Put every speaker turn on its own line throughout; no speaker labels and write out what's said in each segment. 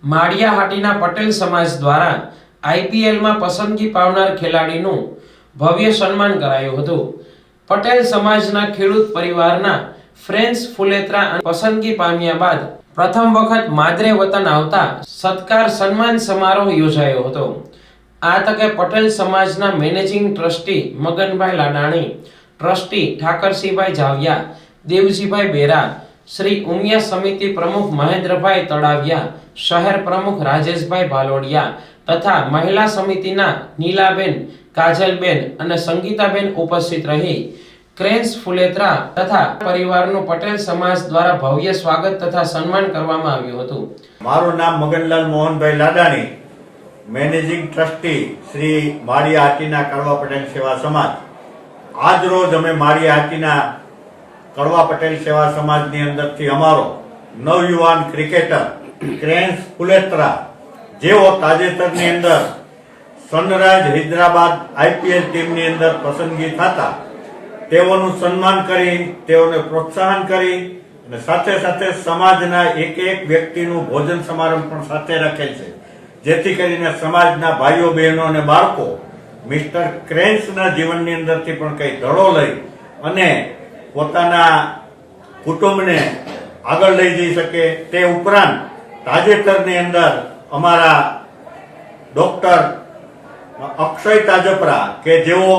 માળિયાહાટીના પટેલ સમાજ દ્વારા આઈપીએલમાં પસંદગી પામનાર ખેલાડીનું ભવ્ય સન્માન કરાયું હતું. પટેલ સમાજના ખેડૂત પરિવારના ફ્રેન્સ ફુલેત્રા પસંદગી પામ્યા બાદ પ્રથમ વખત માદરે વતન આવતા સત્કાર સન્માન સમારોહ યોજાયો હતો. આ તકે પટેલ સમાજના managing trustee Maganbhai Ladani, trustee Thakarsinhbhai Javiya, Devjibhai Bera, Shri Umiya Samiti પ્રમુખ મહેન્દ્રભાઈ તળાવિયા, શહેર પ્રમુખ રાજેશભાઈ ભાલોડિયા તથા મહિલા સમિતિના નીલાબેન, કાજલબેન અને સંગીતાબેન ઉપસ્થિત રહી ક્રેન્સ ફુલેત્રા તથા પરિવારનું પટેલ સમાજ દ્વારા ભવ્ય સ્વાગત તથા સન્માન કરવામાં આવ્યું હતું.
મારું નામ મગનલાલ મોહનભાઈ લાડાણી, મેનેજિંગ ટ્રસ્ટી શ્રી માળિયાહાટીના કડવા પટેલ સેવા સમાજ. આજ રોજ અમે માળિયાહાટીના કડવા પટેલ સેવા સમાજની અંદરથી અમારો નવયુવાન ક્રિકેટર ક્રેન્સ ફુલેત્રા, જેઓ તાજેતરની અંદર સનરાઈઝ હૈદરાબાદ આઈપીએલ ટીમની અંદર પસંદગી થતા તેઓનું સન્માન કરી, તેઓને પ્રોત્સાહન કરી અને સાથે સાથે સમાજના એક એક વ્યક્તિનું ભોજન સમારંભ પણ સાથે રાખેલ છે, જેથી કરીને સમાજના ભાઈઓ બહેનો અને બાળકો મિસ્ટર ક્રેન્સના જીવનની અંદરથી પણ કઈ ધડો લઈ અને પોતાના કુટુંબને આગળ લઈ જઈ શકે. તે ઉપરાંત તાજેતરની અંદર અમારા ડોક્ટર અક્ષય તાજપરા કે જેઓ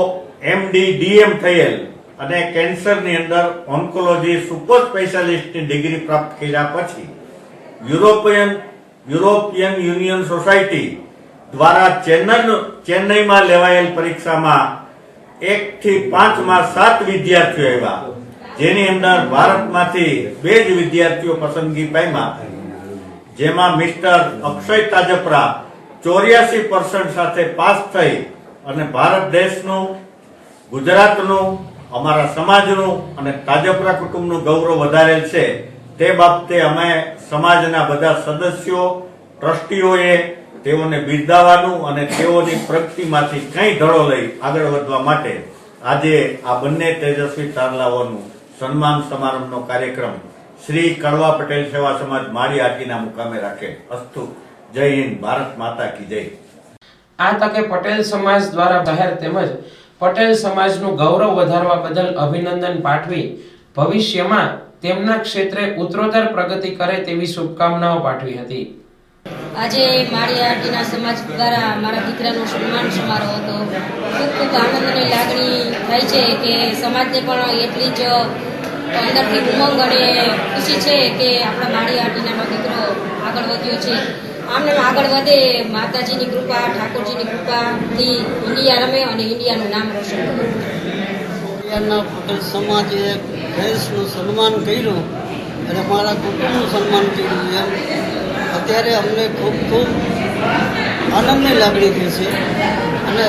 MD DM થયેલ અને કેન્સરની અંદર ઓન્કોલોજી સુપર સ્પેશિયાલિસ્ટની ડિગ્રી પ્રાપ્ત કર્યા પછી યુરોપિયન યુનિયન સોસાયટી દ્વારા ચેન્નઈમાં લેવાયેલ પરીક્ષામાં 1 થી 5 માં 7 વિદ્યાર્થીઓ આવ્યા, જેની અંદર ભારતમાંથી 2 જ વિદ્યાર્થીઓ પસંદગી પામ્યા, જેમાં મિસ્ટર અક્ષય તાજપરા 84% સાથે પાસ થઈ અને ભારત દેશનું, ગુજરાતનું, અમારા સમાજનું અને તાજપરા કુટુંબનું ગૌરવ વધારેલ છે. તે બાબતે અમે સમાજના બધા સદસ્યો, ટ્રસ્ટીઓએ તેઓને બિરદાવવાનું અને તેઓની પ્રગતિમાંથી કંઈ ધડો લઈ આગળ વધવા માટે આજે આ બંને તેજસ્વી તારલાઓનું સન્માન સમારંભનો કાર્યક્રમ શ્રી કડવા પટેલ સેવા સમાજ માળિયાહાટીના મુકામે રાખે. અસ્તુ. જય હિન્દ, ભારત માતા કી જય.
આ તકે પટેલ સમાજ દ્વારા જાહેર તેમજ પટેલ સમાજનું ગૌરવ વધારવા બદલ અભિનંદન પાઠવી ભવિષ્યમાં તેમના ક્ષેત્રે ઉત્તરોત્તર પ્રગતિ કરે તેવી શુભકામનાઓ પાઠવી હતી.
આજે માળિયાહાટીના સમાજ દ્વારા મારા દીકરાનો સન્માન સમારોહ હતો. ખૂબ આનંદની લાગણી થાય છે કે સમાજને પણ એટલી જ અંદરથી ઉમંગ અને ખુશી છે કે આપણા માળિયાહાટીનો દીકરો આગળ વધ્યો છે. આમને આગળ વધે, માતાજીની કૃપા, ઠાકોરજીની કૃપાથી ઇન્ડિયા રમે અને ઇન્ડિયાનું નામ રોશન કરે.
ઇન્ડિયાના પટેલ સમાજે દેશનું સન્માન કર્યું અને મારા કુટુંબનું સન્માન કર્યું. એમ અત્યારે અમને ખૂબ ખૂબ આનંદની લાગણી થઈ છે અને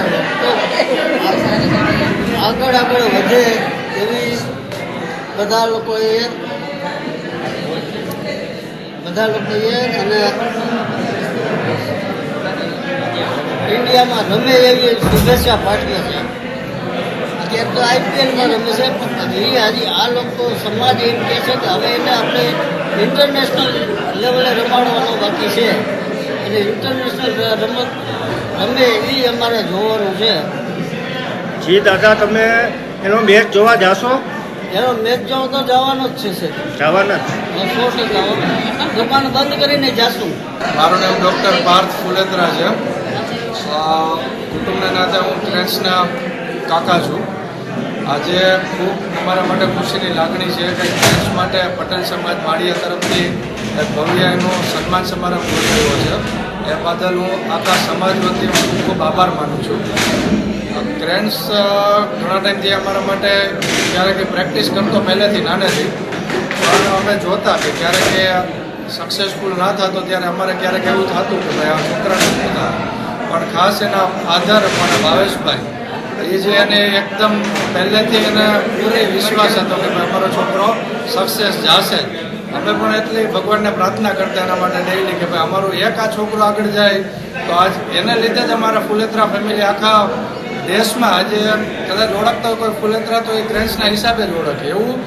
આગળ વધે એવી બધા લોકોએ અને ઇન્ડિયામાં રમે એવી શુભેચ્છા પાઠવે છે. અત્યારે તો આઈપીએલમાં રમે છે, પણ હજી આ લોકો સમાજ એમ કહે છે કે હવે એને આપણે ઇન્ટરનેશનલ લેવલે રમાડવાનો બાકી છે અને ઇન્ટરનેશનલ રમત રમે એ અમારે જોવાનું છે.
જી દાદા, તમે એનો મેચ જોવા જાશો?
એનો મેચ જોવા તો જવાનો જ છે.
જવાના જ
100% દુકાન બંધ કરીને જાશું.
મારું નામ ડૉક્ટર પાર્થ ફુલેત્રા છે. કુટુંબના નાતે હું ક્રેન્સના કાકા છું. આજે ખૂબ અમારા માટે ખુશીની લાગણી છે કે ક્રેન્સ માટે પટેલ સમાજ માળિયા તરફથી એક ભવ્ય એનો સન્માન સમારંભ યોજાયો છે. એ બદલ હું આખા સમાજ વતી હું ખૂબ આભાર માનું છું. ક્રેન્સ ઘણા ટાઈમથી અમારા માટે ક્યારેક પ્રેક્ટિસ કરતો પહેલેથી નાનેથી, પણ અમે જોતા કે ક્યારેક એ સક્સેસફુલ ના થતો ત્યારે અમારે ક્યારેક એવું થતું કે ભાઈ આ છોકરાને શું થાય, પણ ખાસ એના ફાધર મારા ભાવેશભાઈ, એ જે એને એકદમ પહેલેથી એને પૂરી વિશ્વાસ હતો કે ભાઈ અમારો છોકરો સક્સેસ જશે. અમે પણ એટલી ભગવાનને પ્રાર્થના કરતા એના માટે ડેઈલી કે ભાઈ અમારું એક આ છોકરો આગળ જાય તો આજ એને લીધે જ અમારા ફુલેત્રા ફેમિલી આખા દેશમાં આજે કદાચ ઓળખતા હોય કોઈ ફુલેત્રા તો એ ક્રેન્સના હિસાબે જ ઓળખે. એવું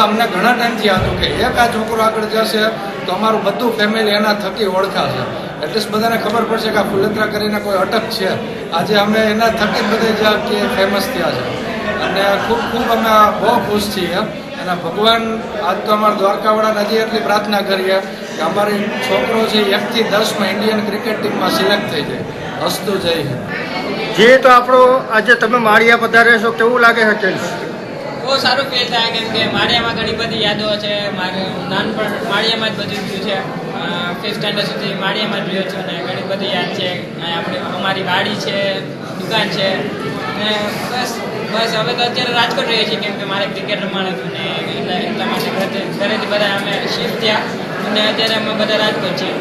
અમને ઘણા ટાઈમથી હતું કે એક આ છોકરો આગળ જશે તો અમારું બધું ફેમિલી એના થકી ઓળખાશે. એટલીસ્ટ બધાને ખબર પડશે કે આ ફુલેત્રા કરીને કોઈ અટક છે. આજે અમે એના થકી જ બધે જ્યાં કે ફેમસ થયા છે અને ખૂબ ખૂબ અમે બહુ ખુશ છીએ. અને ભગવાન આજ તો અમારા દ્વારકાવાળાને હજી એટલી પ્રાર્થના કરીએ કે અમારી છોકરો છે 1 થી 10માં ઇન્ડિયન ક્રિકેટ ટીમમાં સિલેક્ટ થઈ જાય. હસતું જઈ.
જે તો આપણો આજે તમે માળિયા પધાર્યા છો, કેવું લાગે છે કેલ્સ?
બહુ સારું ફીલ થાય કેમ કે માળિયામાં ઘણી બધી યાદો છે. મારું નાનપણ માળિયામાં જ બધું ગયું છે. 5th સ્ટાન્ડર્ડ સુધી માળિયામાં જ રહ્યો છું અને ઘણી બધી યાદ છે. આપણે અમારી વાડી છે, દુકાન છે અને બસ હવે તો અત્યારે રાજકોટ રહીએ છીએ કેમ કે મારે ક્રિકેટ રમવાનું હતું ને એટલા માટે ઘરેથી બધા અમે શિફ્ટ થયા અને અત્યારે અમે બધા રાજકોટ છીએ.